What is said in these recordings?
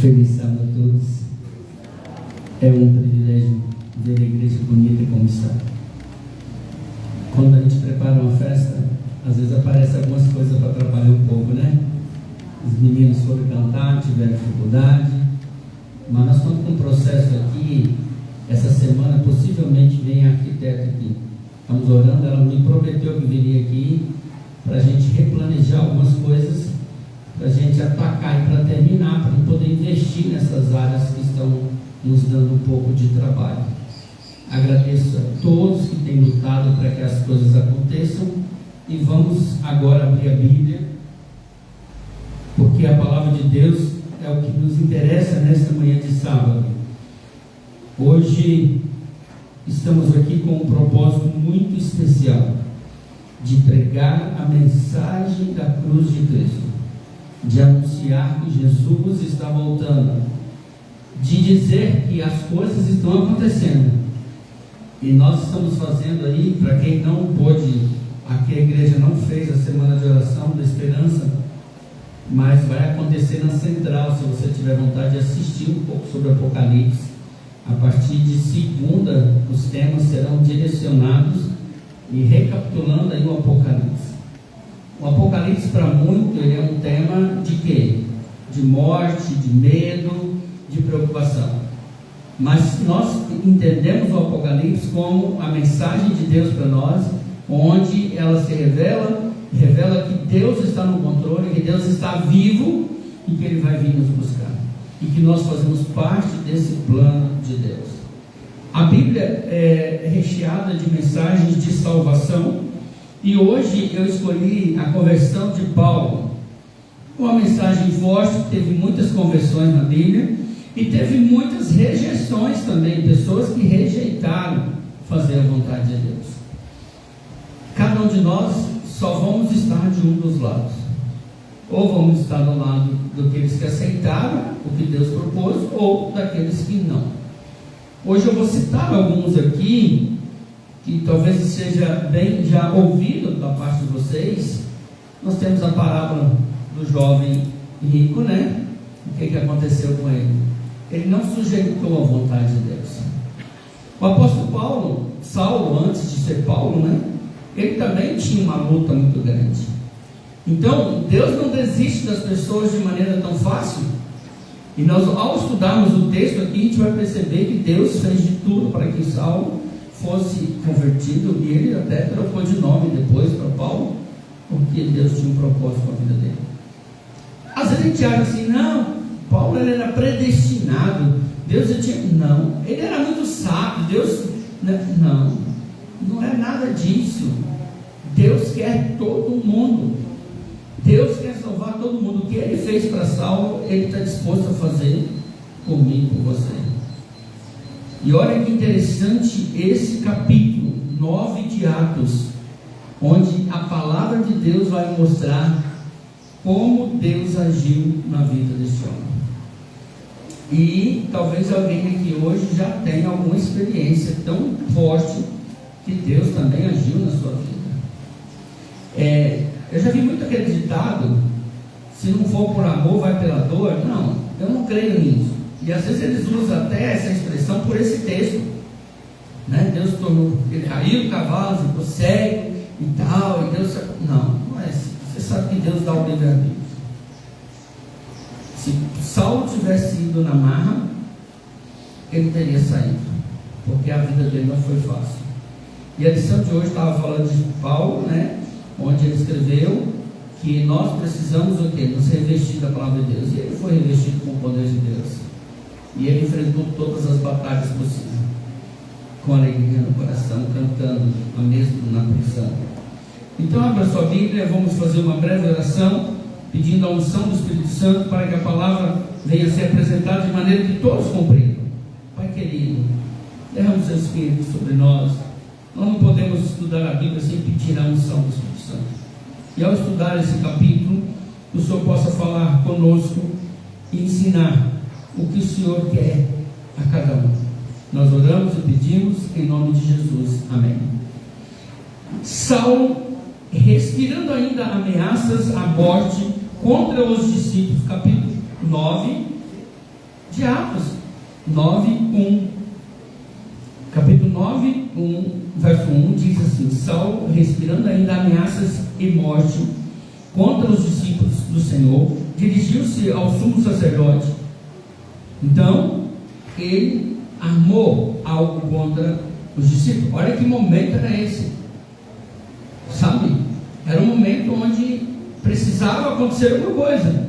Feliz sábado a todos. É um privilégio ver a igreja bonita como está. Quando a gente prepara uma festa, às vezes aparecem algumas coisas para atrapalhar um pouco, né? Os meninos foram cantar, tiveram dificuldade, mas nós estamos com um processo aqui. Essa semana possivelmente vem a arquiteta aqui. Estamos orando, ela me prometeu que viria aqui para a gente replanejar algumas coisas, para a gente atacar e para terminar, para poder investir nessas áreas que estão nos dando um pouco de trabalho. Agradeço a todos que têm lutado para que as coisas aconteçam e vamos agora abrir a Bíblia, porque a palavra de Deus é o que nos interessa nesta manhã de sábado. Hoje estamos aqui com um propósito muito especial de pregar a mensagem da cruz de Cristo, de anunciar que Jesus está voltando, de dizer que as coisas estão acontecendo. E nós estamos fazendo aí, para quem não pôde, aqui a igreja não fez a semana de oração da esperança, mas vai acontecer na central, se você tiver vontade de assistir um pouco sobre Apocalipse. A partir de segunda, os temas serão direcionados e recapitulando aí o Apocalipse. O Apocalipse, para muito, ele é um tema de quê? De morte, de medo, de preocupação. Mas nós entendemos o Apocalipse como a mensagem de Deus para nós, onde ela se revela que Deus está no controle, que Deus está vivo e que Ele vai vir nos buscar. E que nós fazemos parte desse plano de Deus. A Bíblia é recheada de mensagens de salvação, e hoje eu escolhi a conversão de Paulo, uma mensagem forte. Teve muitas conversões na Bíblia, e teve muitas rejeições também, pessoas que rejeitaram fazer a vontade de Deus. Cada um de nós só vamos estar de um dos lados. Ou vamos estar do lado daqueles que aceitaram o que Deus propôs, ou daqueles que não. Hoje eu vou citar alguns aqui, que talvez seja bem já ouvido da parte de vocês. Nós temos a parábola do jovem rico, né? O que aconteceu com ele? Ele não sujeitou a vontade de Deus. O apóstolo Saulo, antes de ser Paulo, né? Ele também tinha uma luta muito grande. Então, Deus não desiste das pessoas de maneira tão fácil. E nós, ao estudarmos o texto aqui, a gente vai perceber que Deus fez de tudo para que Saulo fosse convertido, e ele até trocou de nome depois para Paulo, porque Deus tinha um propósito com a vida dele. Às vezes a gente acha assim, não, Paulo ele era predestinado, Deus tinha... Não, ele era muito sábio, Deus... Não é nada disso. Deus quer todo mundo. Deus quer salvar todo mundo. O que ele fez para Saulo, ele está disposto a fazer comigo, com você. E olha que interessante esse capítulo 9 de Atos, onde a palavra de Deus vai mostrar como Deus agiu na vida desse homem. E talvez alguém aqui hoje já tenha alguma experiência tão forte que Deus também agiu na sua vida. Eu já vi muito aquele ditado: se não for por amor, vai pela dor. Não, eu não creio nisso. E às vezes eles usam até essa expressão por esse texto, né? Deus tornou, ele caiu do cavalo, ficou cego e tal, e Deus... Não é assim. Você sabe que Deus dá o livre-arbítrio. Se Saulo tivesse ido na marra, ele teria saído, porque a vida dele não foi fácil. E a lição de hoje estava falando de Paulo, né? Onde ele escreveu que nós precisamos o quê? Nos revestir da palavra de Deus. E ele foi revestido com o poder de Deus. E ele enfrentou todas as batalhas possíveis, com alegria no coração, cantando, mesmo na prisão. Então abra sua Bíblia, vamos fazer uma breve oração, pedindo a unção do Espírito Santo para que a palavra venha a ser apresentada de maneira que todos compreendam. Pai querido, derrama o seu Espírito sobre nós. Nós não podemos estudar a Bíblia sem pedir a unção do Espírito Santo. E ao estudar esse capítulo, o Senhor possa falar conosco e ensinar o que o Senhor quer a cada um. Nós oramos e pedimos em nome de Jesus. Amém. Saulo, respirando ainda ameaças à morte contra os discípulos, capítulo 9, de Atos 9:1. Capítulo 9, verso 1 diz assim: Saulo, respirando ainda ameaças e morte contra os discípulos do Senhor, dirigiu-se ao sumo sacerdote. Então ele armou algo contra os discípulos. Olha que momento era esse, sabe? Era um momento onde precisava acontecer alguma coisa,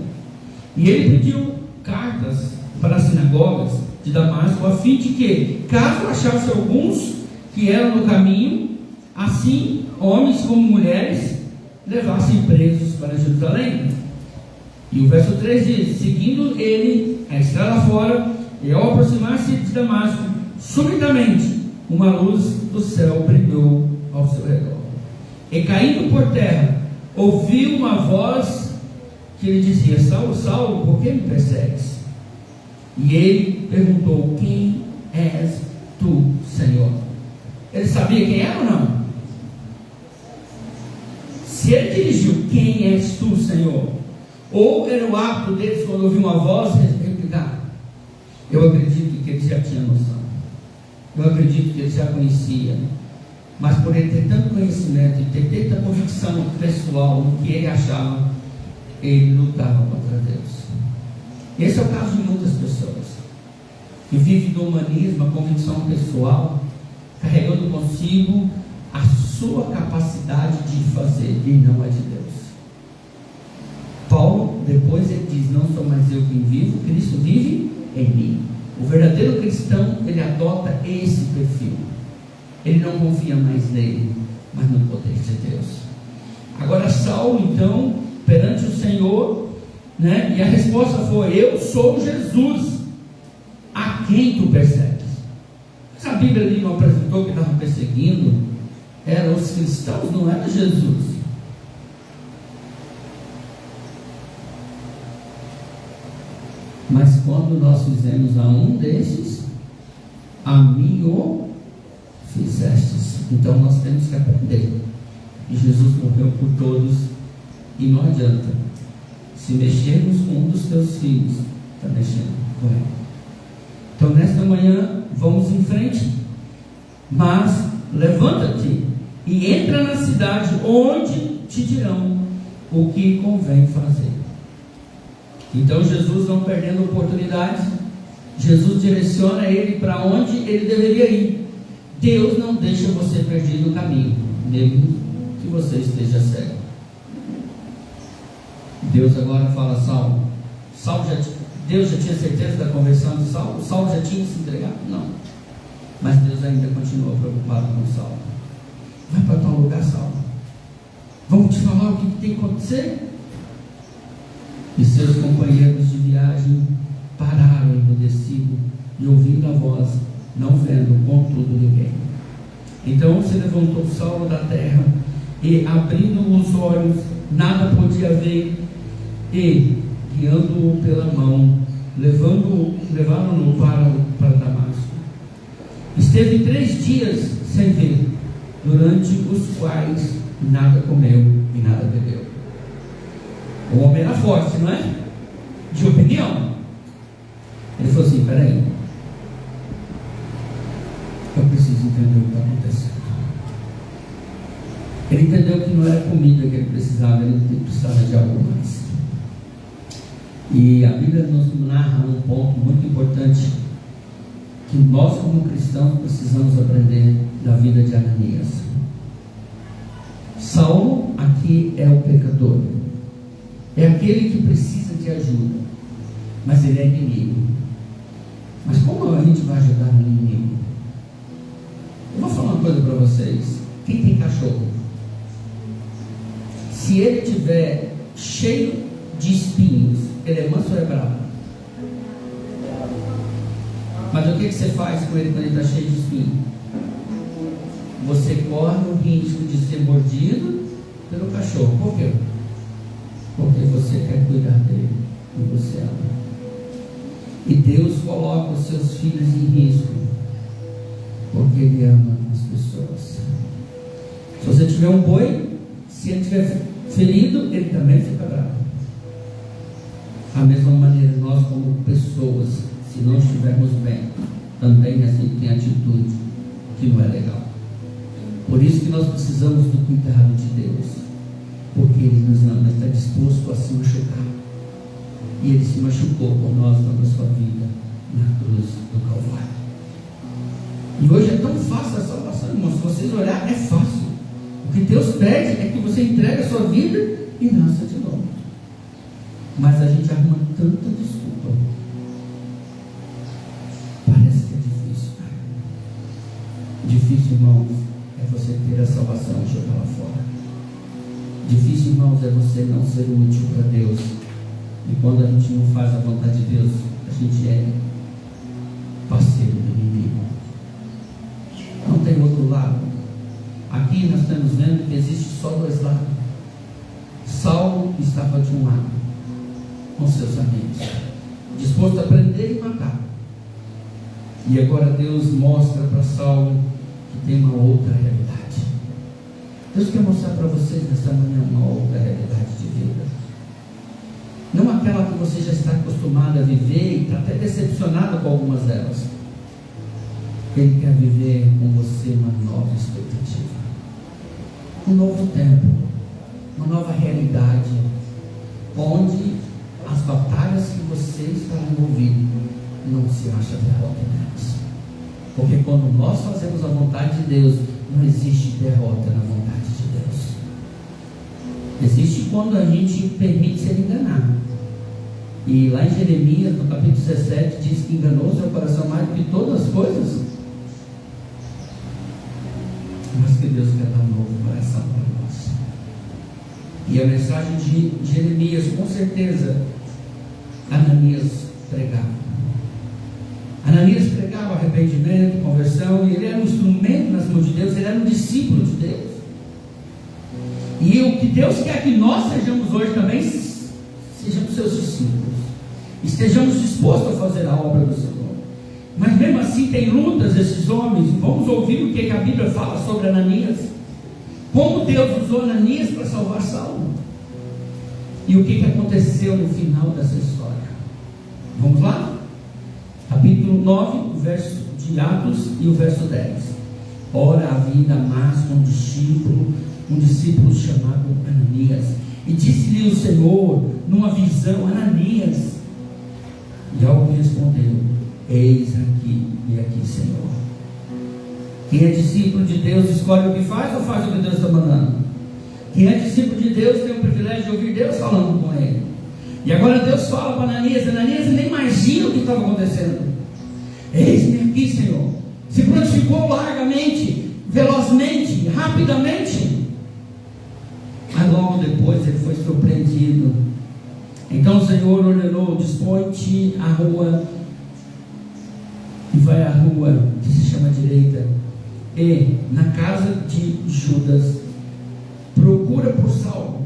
e ele pediu cartas para as sinagogas de Damasco, a fim de que, caso achasse alguns que eram no caminho, assim homens como mulheres levassem presos para Jerusalém. E o verso 3 diz: seguindo ele a estrada fora, e ao aproximar-se de Damasco, subitamente uma luz do céu brilhou ao seu redor, e caindo por terra, ouviu uma voz que lhe dizia: Saulo, Saulo, por que me persegues? E ele perguntou: quem és tu, Senhor? Ele sabia quem era ou não? Se ele dirigiu: quem és tu, Senhor? Ou era o hábito deles, quando ouviu uma voz, replicar? Eu acredito que ele já tinha noção. Eu acredito que ele já conhecia. Mas por ele ter tanto conhecimento e ter tanta convicção pessoal no que ele achava, ele lutava contra Deus. Esse é o caso de muitas pessoas que vivem do humanismo, a convicção pessoal, carregando consigo a sua capacidade de fazer e não a de Deus. Paulo, depois ele diz: não sou mais eu quem vivo, Cristo vive em mim. O verdadeiro cristão, ele adota esse perfil. Ele não confia mais nele, mas no poder de Deus. Agora Saulo, então, perante o Senhor, né? E a resposta foi: eu sou Jesus, a quem tu persegues? Mas a Bíblia ali não apresentou que estavam perseguindo eram os cristãos, não era Jesus. Mas quando nós fizemos a um desses, a mim o fizestes. Então nós temos que aprender que Jesus morreu por todos, e não adianta. Se mexermos com um dos teus filhos, está mexendo com ele. Então nesta manhã vamos em frente, mas levanta-te e entra na cidade, onde te dirão o que convém fazer. Então Jesus, não perdendo oportunidade, Jesus direciona ele para onde ele deveria ir. Deus não deixa você perdido no caminho, mesmo que você esteja cego. Deus agora fala: Saulo, Deus já tinha certeza da conversão de Saulo? Saulo já tinha se entregado? Não. Mas Deus ainda continua preocupado com Saulo. Vai para tal lugar, Saulo. Vamos te falar o que tem que acontecer? E seus companheiros de viagem pararam emudecidos e ouvindo a voz, não vendo contudo ninguém. Então se levantou Saulo da terra, e abrindo os olhos, nada podia ver, e guiando-o pela mão, levaram-no para Damasco. Esteve 3 dias sem ver, durante os quais nada comeu e nada bebeu. O homem era forte, não é? De opinião. Ele falou assim: peraí, eu preciso entender o que está acontecendo. Ele entendeu que não era comida que ele precisava, ele precisava de algo mais. E a Bíblia nos narra um ponto muito importante, que nós como cristãos precisamos aprender da vida de Ananias. Saulo aqui é o pecador, é aquele que precisa de ajuda, mas ele é inimigo. Mas como a gente vai ajudar o inimigo? Eu vou falar uma coisa para vocês: quem tem cachorro, se ele estiver cheio de espinhos, ele é manso ou é bravo? Mas o que você faz com ele quando ele está cheio de espinho? Você corre o risco de ser mordido pelo cachorro. Por quê? Porque você quer cuidar dele e você ama. E Deus coloca os seus filhos em risco porque Ele ama as pessoas. Se você tiver um boi, se ele estiver ferido, ele também fica bravo. Da mesma maneira, nós como pessoas, se não estivermos bem, também a gente tem atitude que não é legal. Por isso que nós precisamos do cuidado de Deus, porque Ele nos ama, está disposto a se machucar, e Ele se machucou por nós, dando a sua vida na cruz do Calvário. E hoje é tão fácil a salvação, irmãos. Se vocês olharem, é fácil. O que Deus pede é que você entregue a sua vida e nasça de novo. Mas a gente arruma tanta desculpa. Parece que é difícil, cara. Difícil, irmãos, é você ter a salvação e jogar lá fora. Difícil, irmãos, é você não ser útil para Deus. E quando a gente não faz a vontade de Deus, a gente é parceiro do inimigo. Não tem outro lado. Aqui nós estamos vendo que existe só dois lados. Saulo estava de um lado, com seus amigos, disposto a prender e matar. E agora Deus mostra para Saulo que tem uma outra realidade. Deus quer mostrar para vocês nesta manhã uma outra realidade de vida. Não aquela que você já está acostumado a viver e está até decepcionado com algumas delas. Ele quer viver com você uma nova expectativa, um novo tempo, uma nova realidade, onde as batalhas que você está envolvido não se acha derrota nelas. Porque quando nós fazemos a vontade de Deus, não existe derrota na vontade de Deus. Existe quando a gente permite ser enganado. E lá em Jeremias, no capítulo 17, diz que enganoso é o coração mais do que todas as coisas. Mas que Deus quer dar um novo coração para nós. E a mensagem de Jeremias, com certeza, Ananias pregava. Ananias pregava arrependimento, conversão, e ele era um instrumento nas mãos de Deus, ele era um discípulo de Deus. E o que Deus quer que nós sejamos hoje também, sejamos seus discípulos, estejamos dispostos a fazer a obra do Senhor. Mas mesmo assim tem lutas esses homens. Vamos ouvir o que a Bíblia fala sobre Ananias, como Deus usou Ananias para salvar Saulo, e o que aconteceu no final dessa história. Vamos lá? Capítulo 9, o verso de Atos e o verso 10. Ora, havia em Damasco um discípulo chamado Ananias, e disse-lhe o Senhor numa visão: Ananias. E algo respondeu: eis aqui, e aqui, Senhor. Quem é discípulo de Deus escolhe o que faz ou faz o que Deus está mandando? Quem é discípulo de Deus tem o privilégio de ouvir Deus falando com ele. E agora Deus fala para Ananias. Ananias nem imagina o que estava acontecendo. Eis-me aqui, Senhor. Se prontificou largamente, velozmente, rapidamente. Mas logo depois ele foi surpreendido. Então o Senhor ordenou: dispõe-te à rua, e vai à rua que se chama direita, e na casa de Judas procura por Saulo,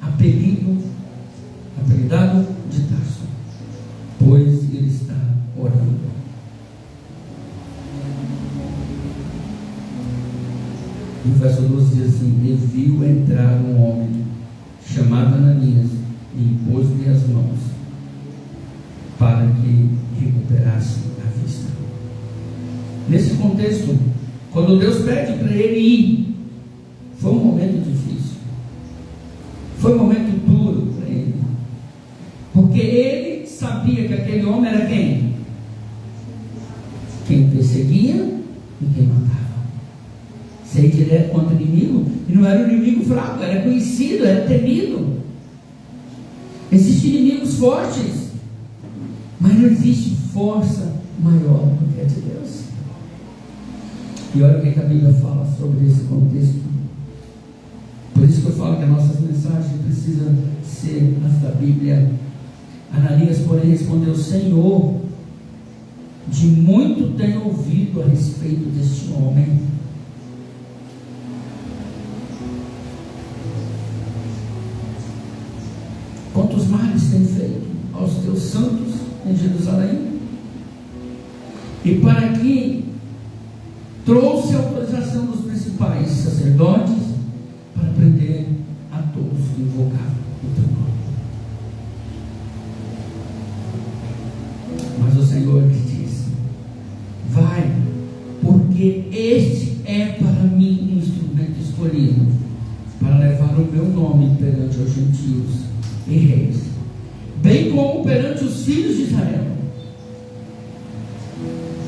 apelidado de Tarso, pois ele está orando. E o verso 12 diz assim: e viu entrar um homem chamado Ananias, e impôs-lhe as mãos para que recuperasse a vista. Nesse contexto, quando Deus pede para ele ir, foi um momento difícil, foi um momento duro para ele, porque ele sabia que aquele homem era quem? Quem perseguia e quem matava. Ser direto contra o inimigo, e não era um inimigo fraco, era conhecido, era temido. Existem inimigos fortes, mas não existe força maior do que a de Deus. E olha o que a Bíblia fala sobre esse contexto. Por isso que eu falo que as nossas mensagens precisam ser as da Bíblia. Ananias, porém, respondeu: Senhor, de muito tenho ouvido a respeito deste homem. Quantos males tem feito aos teus santos em Jerusalém? E para que trouxe a autorização dos principais sacerdotes para prender a todos que invocavam o teu nome. Mas o Senhor este é para mim um instrumento escolhido para levar o meu nome perante os gentios e reis, bem como perante os filhos de Israel.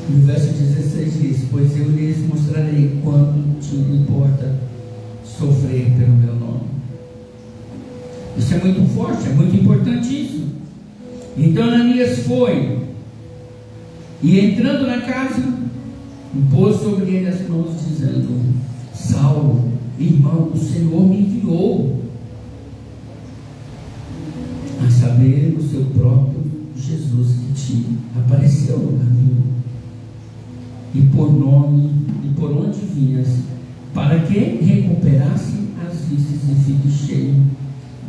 No verso 16 diz: pois eu lhes mostrarei quanto te importa sofrer pelo meu nome. Isso é muito forte, é muito importante isso. Então Ananias foi, e entrando na casa, impôs sobre ele as mãos, dizendo: Saulo, irmão, o Senhor me enviou, a saber, o seu próprio Jesus que te apareceu no caminho, e por nome, e por onde vinhas, para que recuperasse as vistas e fique cheio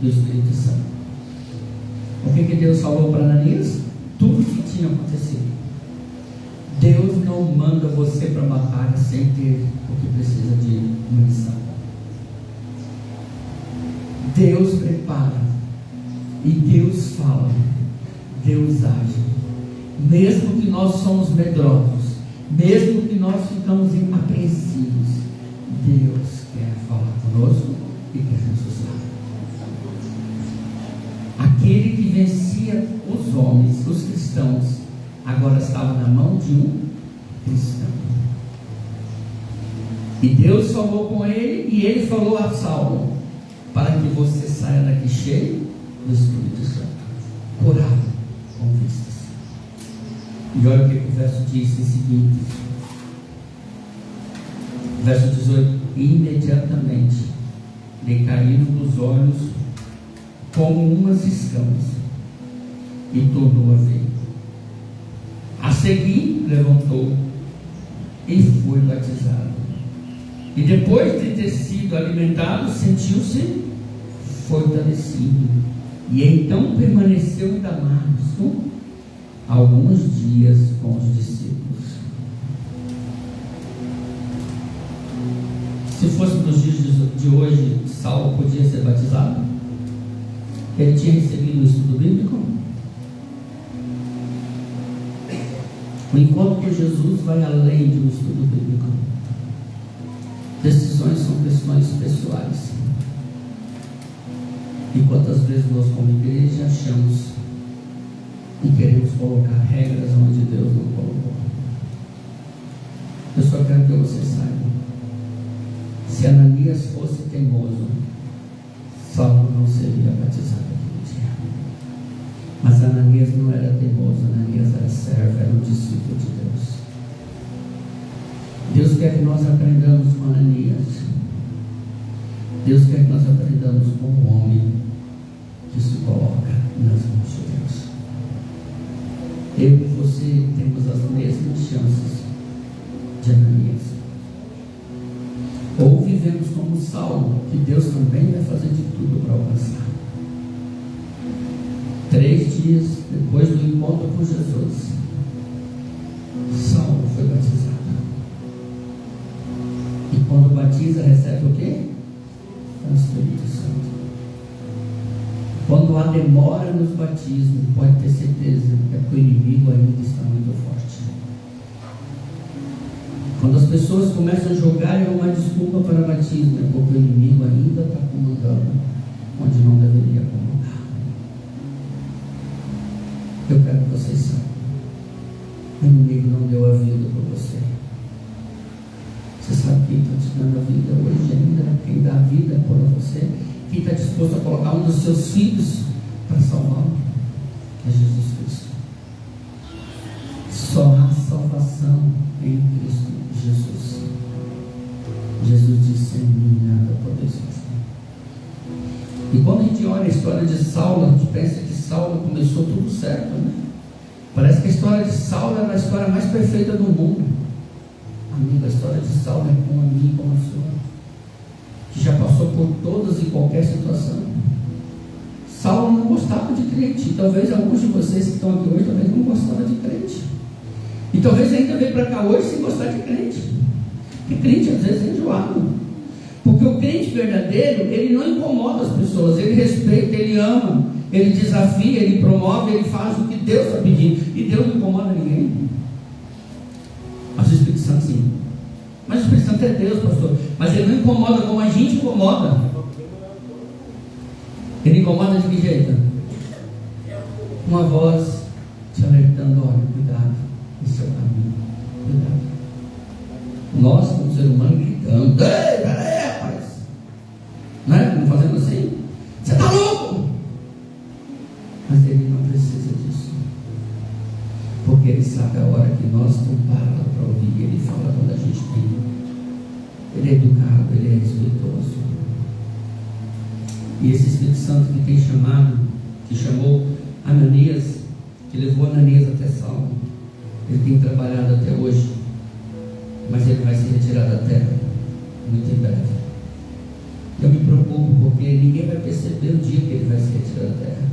do Espírito Santo. O que Deus falou para Ananias? Tudo o que tinha acontecido. Deus não manda você para a batalha sem ter o que precisa de munição. Deus prepara, e Deus fala, Deus age. Mesmo que nós somos medrosos, mesmo que nós ficamos apreensivos, Deus quer falar conosco e quer nos usar. Aquele que vencia os homens, os cristãos, agora estava na mão de um cristão. E Deus falou com ele, e ele falou a Saulo: para que você saia daqui cheio do Espírito Santo, curado, com vistas. E olha o que o verso diz em seguinte, verso 18: imediatamente lhe caíram dos olhos como umas escamas, e tornou a ver. A seguir levantou e foi batizado, e depois de ter sido alimentado, sentiu-se fortalecido, e então permaneceu em Damasco alguns dias com os discípulos. Se fosse nos dias de hoje, Saulo podia ser batizado? Ele tinha recebido o estudo bíblico? O encontro com Jesus vai além de um estudo bíblico. Decisões são questões pessoais. E quantas vezes nós, como igreja, achamos e queremos colocar regras onde Deus não colocou? Eu só quero que você saiba: se Ananias fosse teimoso, Saulo não seria batizado aquele dia. Mas Ananias não era teimoso, Ananias era servo, era um discípulo de Deus. Deus quer que nós aprendamos com Ananias. Deus quer que nós aprendamos com um homem que se coloca nas mãos de Deus. Eu e você temos as mesmas chances de Ananias. Ou vivemos como Saulo, que Deus também vai fazer de tudo para alcançar. 3 dias depois do encontro com Jesus, Saulo foi batizado. E quando batiza, recebe o quê? O Espírito Santo. Quando há demora nos batismos, pode ter certeza que o inimigo ainda está muito forte. Quando as pessoas começam a jogar e arrumar desculpa para batismo, é porque o inimigo ainda está comandando onde não deveria comandar. Eu quero que vocês saibam: o inimigo não deu a vida para você. Você sabe quem está te dando a vida hoje ainda? Quem dá a vida por você? Quem está disposto a colocar um dos seus filhos para salvá-lo? É Jesus Cristo. Só há salvação em Cristo Jesus. Jesus disse: em mim nada podeis fazer. E quando a gente olha a história de Saulo, a gente pensa que Saulo começou tudo certo, né? Parece que a história de Saulo era a história mais perfeita do mundo. Amigo, a história de Saulo é como a minha e como a sua, que já passou por todas e qualquer situação. Saulo não gostava de crente, e talvez alguns de vocês que estão aqui hoje talvez não gostavam de crente, e talvez ainda veio para cá hoje sem gostar de crente, porque crente às vezes é enjoado, porque o crente verdadeiro, ele não incomoda as pessoas, ele respeita, ele ama, ele desafia, ele promove, ele faz o que Deus está pedindo, e Deus não incomoda ninguém. Mas o Espírito Santo sim. Mas é Deus, pastor. Mas Ele não incomoda como a gente incomoda. Ele incomoda de que jeito? Uma voz te alertando: olha, cuidado, esse é o caminho, cuidado. Nós, como ser humano, gritando: ei, peraí, rapaz, né? Não fazendo assim, você está louco? Mas Ele não precisa disso, porque Ele sabe a hora que nós não paramos para ouvir. Ele fala quando a gente tem. Ele é educado, Ele é respeitoso. E esse Espírito Santo que tem chamado, que chamou Ananias, que levou Ananias até Saulo, ele tem trabalhado até hoje, mas ele vai se retirar da terra muito em breve. Eu me preocupo porque ninguém vai perceber o dia que ele vai se retirar da terra,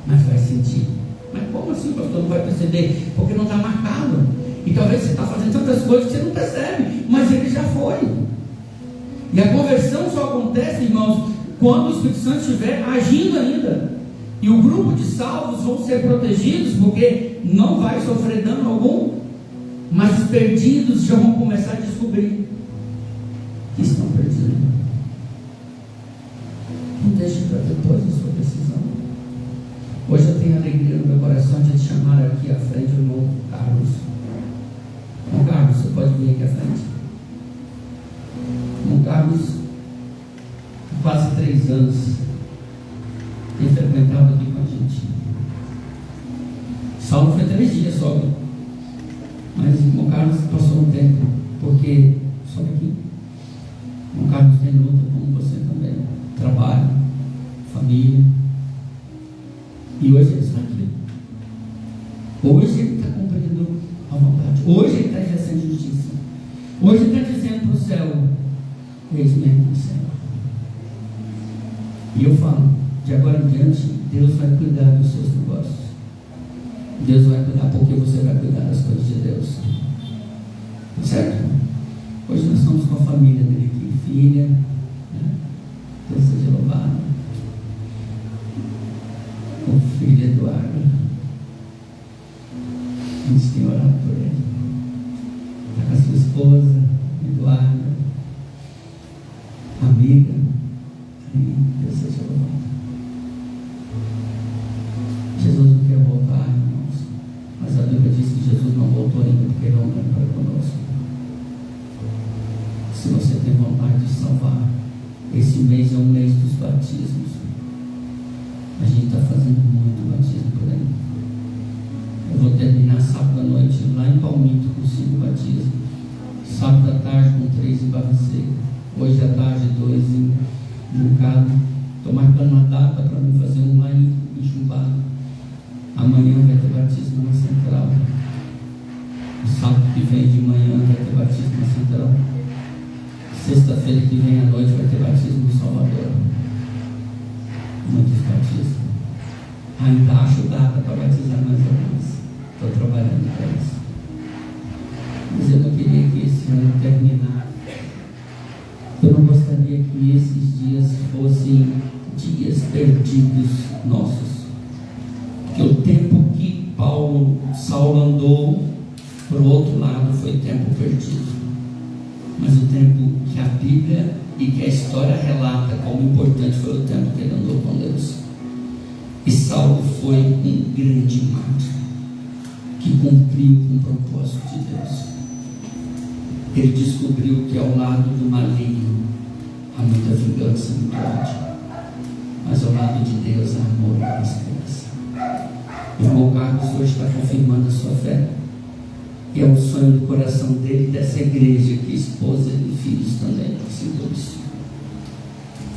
mas vai sentir. Mas como assim, pastor, não vai perceber? Porque não está marcado. E talvez você está fazendo tantas coisas que você não percebe, mas ele já foi. E a conversão só acontece, irmãos, quando o Espírito Santo estiver agindo ainda. E o grupo de salvos vão ser protegidos, porque não vai sofrer dano algum, mas os perdidos já vão começar a descobrir que estão perdidos. Não deixe para depois a sua decisão. Hoje eu tenho alegria no meu coração de te chamar aqui à frente o irmão Carlos. Irmão Carlos, você pode vir aqui à frente. Irmão Carlos, há quase 3 anos, tem frequentado aqui com a gente. Saulo foi 3 dias só, mas o irmão Carlos passou um tempo, porque, sobe aqui, o irmão Carlos tem luta como você também, trabalho, família, e hoje ele está aqui. Hoje ele está cumprindo a vontade, hoje ele está exercendo justiça, hoje ele está dizendo para o céu: eis-me aqui, Senhor. E eu falo, de agora em diante, Deus vai cuidar dos seus negócios. Deus vai cuidar, porque você vai cuidar das coisas de Deus. Certo? Hoje nós estamos com a família dele aqui, filha, né? Deus seja louvado. O filho Eduardo. A gente tem orado por ele. Está com a sua esposa, Eduardo, amiga. Deus seja louvado. Jesus não quer voltar, irmãos, mas a Bíblia diz que Jesus não voltou ainda, porque Ele não é para conosco. Se você tem vontade de salvar, esse mês é o mês dos batismos. A gente está fazendo muito batismo por aí. Eu vou terminar sábado à noite lá em Palmito com 5 batismos, sábado à tarde com 3 em Barra Seca, hoje à tarde 2 em Juncado. Estou marcando uma data para mim fazer um lá em Chumbado. Amanhã vai ter batismo na Central. No sábado que vem de manhã vai ter batismo na Central. Sexta-feira que vem à noite vai ter batismo no Salvador. Muitos batismos. Ainda acho data para batizar mais alguns. Estou trabalhando para isso. Mas eu não queria que esse ano terminasse. Eu não gostaria que esses dias fossem dias perdidos nossos. Porque o tempo que Saulo andou para o outro lado foi tempo perdido. Mas o tempo que a Bíblia e que a história relata como importante foi o tempo que ele andou com Deus. E Saulo foi um grande mártir que cumpriu com o propósito de Deus. Ele descobriu que ao lado do maligno há muita vingança, muito ódio, mas ao lado de Deus há amor e esperança. O irmão Carlos hoje está confirmando a sua fé, e é um sonho do coração dele, dessa igreja, que esposa e filhos também assim por isso.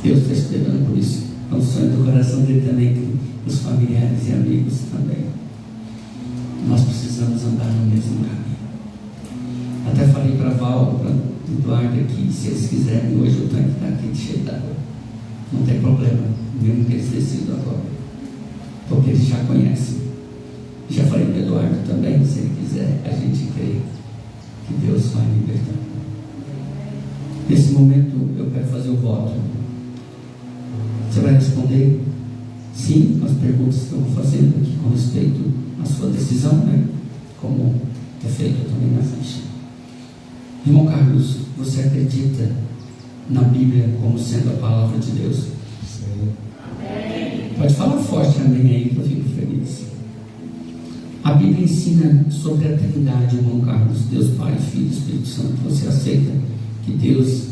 Deus está esperando por isso. É um sonho do coração dele também, que os familiares e amigos também. Nós precisamos andar no mesmo caminho. Até falei para Val, para Eduardo aqui, se eles quiserem, hoje o tanque está aqui cheio d'água. Não tem problema, mesmo que eles decidam agora, porque eles já conhecem. Já falei para Eduardo também, se ele quiser, a gente crê que Deus vai libertar. Nesse momento eu quero fazer o voto. Você vai responder sim às perguntas que eu vou fazendo aqui com respeito à sua decisão, né? Como é feito também na ficha. Irmão Carlos, você acredita na Bíblia como sendo a palavra de Deus? Sim. Pode falar forte amém aí que eu fico feliz. A Bíblia ensina sobre a Trindade, irmão Carlos, Deus Pai, Filho e Espírito Santo. Você aceita que Deus,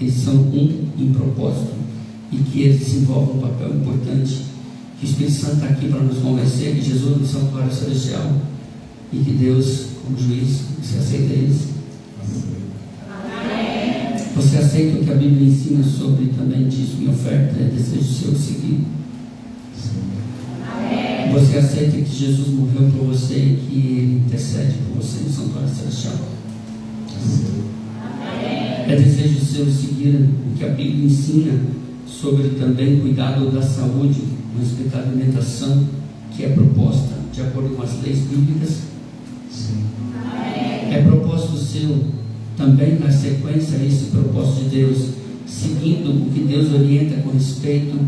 eles são um em propósito e que eles desenvolvem um papel importante, que o Espírito Santo está aqui para nos convencer que Jesus é o santuário celestial e que Deus, como juiz, você aceita isso? Você aceita o que a Bíblia ensina sobre também dízimo e oferta? É desejo seu seguir? Sim. Você aceita que Jesus morreu por você e que Ele intercede por você no santuário celestial? Sim. É desejo seu seguir o que a Bíblia ensina sobre também cuidado da saúde, uma respeitada alimentação que é proposta de acordo com as leis bíblicas? Sim. É propósito seu também na sequência a esse propósito de Deus, seguindo o que Deus orienta com respeito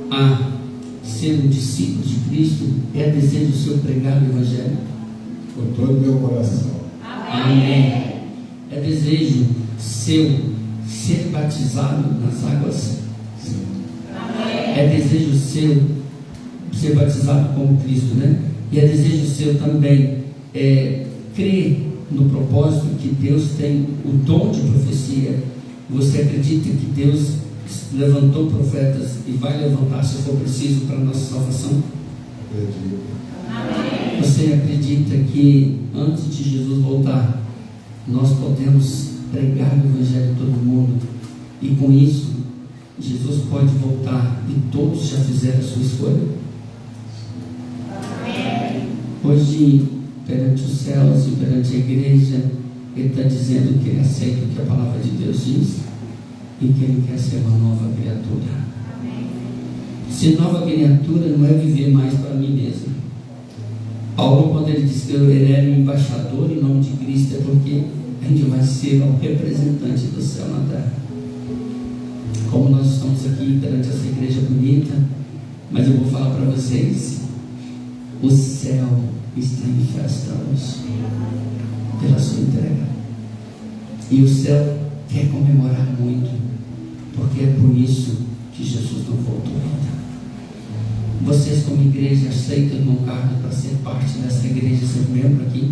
a ser um discípulo de Cristo? É desejo seu pregar o Evangelho? Com todo o meu coração. Amém. É desejo seu ser batizado nas águas? Sim. É desejo seu ser batizado como Cristo, né? E é desejo seu também crer no propósito que Deus tem o dom de profecia. Você acredita que Deus levantou profetas e vai levantar se for preciso para a nossa salvação? Acredito. Você acredita que antes de Jesus voltar, nós podemos pregar o Evangelho a todo mundo e com isso Jesus pode voltar e todos já fizeram a sua escolha? Hoje, perante os céus e perante a igreja, Ele está dizendo que Ele aceita o que a palavra de Deus diz e que Ele quer ser uma nova criatura. Ser nova criatura não é viver mais para mim mesmo. Paulo, quando ele diz que ele era um embaixador em nome de Cristo, é porque a gente vai ser um representante do céu na terra. Como nós estamos aqui perante essa igreja bonita, mas eu vou falar para vocês, o céu está em festa hoje pela sua entrega, e o céu quer comemorar muito, porque é por isso que Jesus não voltou ainda. Vocês como igreja aceitam, irmão Carlos, para ser parte dessa igreja, ser membro aqui?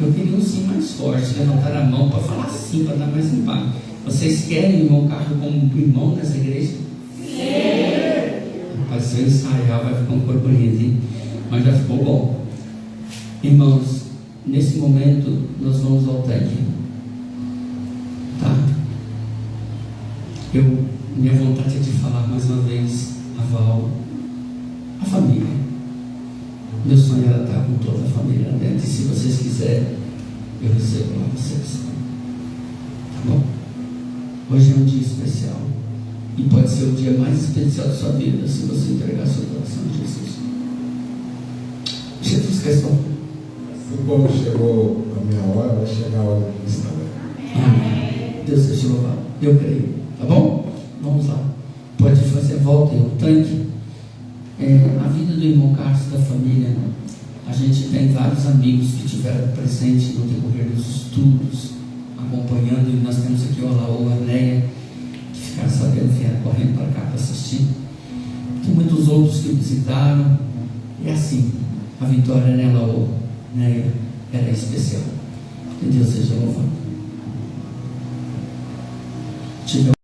Eu queria um sim mais forte, levantar a mão para falar sim, para dar mais impacto. Vocês querem, irmão Carlos, como irmão nessa igreja? Sim! Rapaz, se eu ensaiar vai ficar um corpo bonito, hein? Mas já ficou bom. Irmãos, nesse momento nós vamos ao tanque, tá? Minha vontade é de falar mais uma vez a Val, a família. Meu sonho era estar com toda a família dentro, e se vocês quiserem, eu recebo lá vocês, tá bom? Hoje é um dia especial e pode ser o dia mais especial da sua vida se você entregar seu coração a Jesus. Jesus questão. Assim como chegou a minha hora, vai chegar a hora de Cristo também. Amém. Deus seja louvado. Eu creio. Tá bom? Vamos lá. Pode fazer a volta e o tanque. A vida do irmão Carlos e da família, a gente tem vários amigos que tiveram presente no decorrer dos estudos, acompanhando, e nós temos aqui o Alaô, a Neia, que ficaram sabendo, vieram correndo para cá para assistir. Tem muitos outros que visitaram. É assim, a vitória nela, Alaô, Neia, era especial. Que Deus seja louvado.